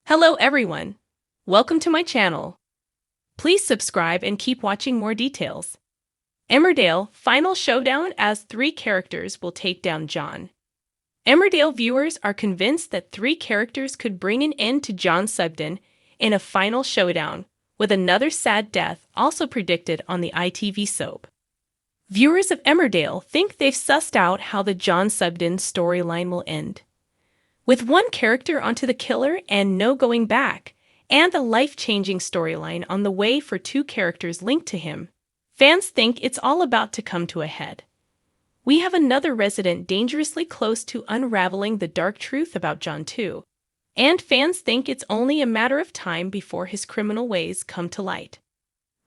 Hello everyone! Welcome to my channel. Please subscribe and keep watching more details. Emmerdale Final Showdown, as 3 characters will take down John. Emmerdale viewers are convinced that 3 characters could bring an end to John Sugden in a final showdown, with another sad death also predicted on the ITV soap. Viewers of Emmerdale think they've sussed out how the John Sugden storyline will end. With one character onto the killer and no going back, and a life-changing storyline on the way for 2 characters linked to him, fans think it's all about to come to a head. We have another resident dangerously close to unraveling the dark truth about John too, and fans think it's only a matter of time before his criminal ways come to light.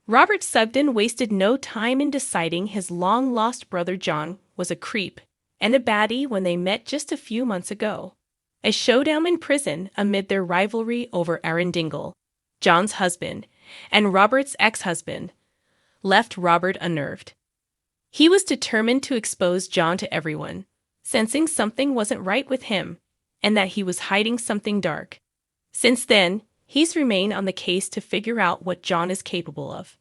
Robert Sugden wasted no time in deciding his long-lost brother John was a creep and a baddie when they met just a few months ago. A showdown in prison amid their rivalry over Aaron Dingle, John's husband, and Robert's ex-husband, left Robert unnerved. He was determined to expose John to everyone, sensing something wasn't right with him, and that he was hiding something dark. Since then, he's remained on the case to figure out what John is capable of.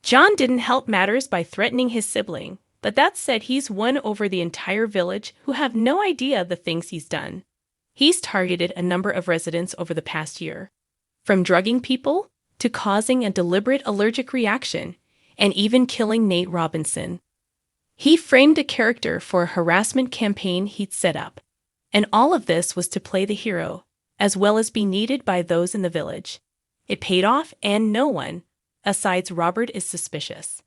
John didn't help matters by threatening his sibling, but that said, he's won over the entire village who have no idea the things he's done. He's targeted a number of residents over the past year, from drugging people to causing a deliberate allergic reaction and even killing Nate Robinson. He framed a character for a harassment campaign he'd set up, and all of this was to play the hero, as well as be needed by those in the village. It paid off, and no one, aside Robert, is suspicious.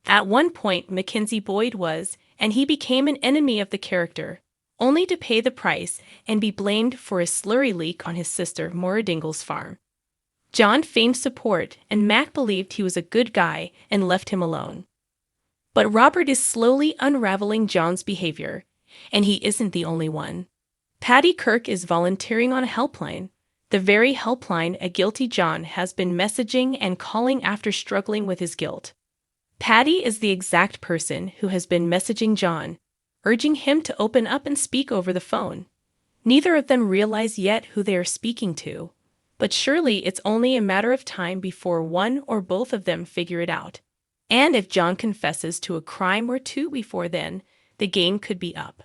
At one point, Mackenzie Boyd was, and he became an enemy of the character, only to pay the price and be blamed for a slurry leak on his sister Maura Dingle's farm. John feigned support, and Mac believed he was a good guy and left him alone. But Robert is slowly unraveling John's behavior, and he isn't the only one. Paddy Kirk is volunteering on a helpline, the very helpline a guilty John has been messaging and calling after struggling with his guilt. Paddy is the exact person who has been messaging John, urging him to open up and speak over the phone. Neither of them realize yet who they are speaking to, but surely it's only a matter of time before one or both of them figure it out. And if John confesses to a crime or 2 before then, the game could be up.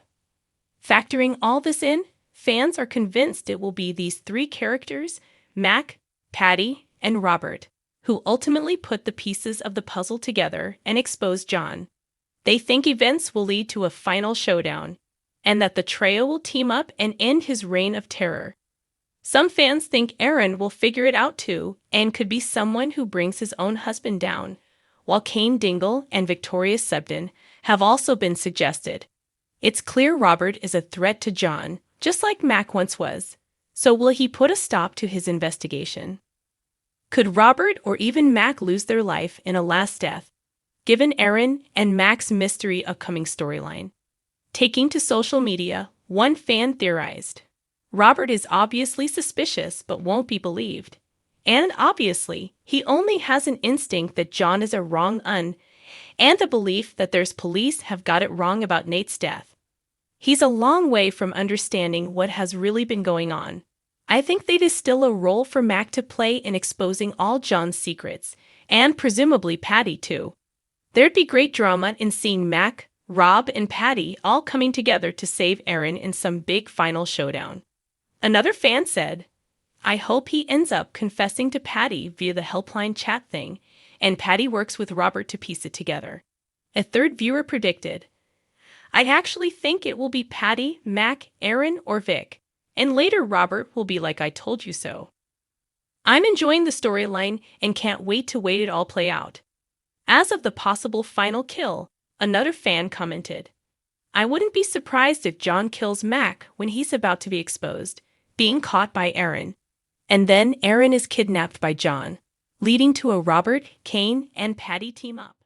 Factoring all this in, fans are convinced it will be these 3 characters, Mac, Paddy, and Robert, who ultimately put the pieces of the puzzle together and expose John. They think events will lead to a final showdown, and that the trio will team up and end his reign of terror. Some fans think Aaron will figure it out too, and could be someone who brings his own husband down, while Kane Dingle and Victoria Sugden have also been suggested. It's clear Robert is a threat to John, just like Mac once was. So will he put a stop to his investigation? Could Robert or even Mac lose their life in a last death, given Aaron and Mac's mystery upcoming storyline? Taking to social media, one fan theorized, Robert is obviously suspicious but won't be believed. And obviously, he only has an instinct that John is a wrong-un, and the belief that there's police have got it wrong about Nate's death. He's a long way from understanding what has really been going on. I think that is still a role for Mac to play in exposing all John's secrets, and presumably Paddy too. There'd be great drama in seeing Mac, Rob, and Paddy all coming together to save Aaron in some big final showdown. Another fan said, I hope he ends up confessing to Paddy via the helpline chat thing, and Paddy works with Robert to piece it together. A third viewer predicted, I actually think it will be Paddy, Mac, Aaron, or Vic, and later Robert will be like I told you so. I'm enjoying the storyline and can't wait to wait it all play out. As of the possible final kill, another fan commented, I wouldn't be surprised if John kills Mac when he's about to be exposed, being caught by Aaron. And then Aaron is kidnapped by John, leading to a Robert, Kane, and Paddy team up.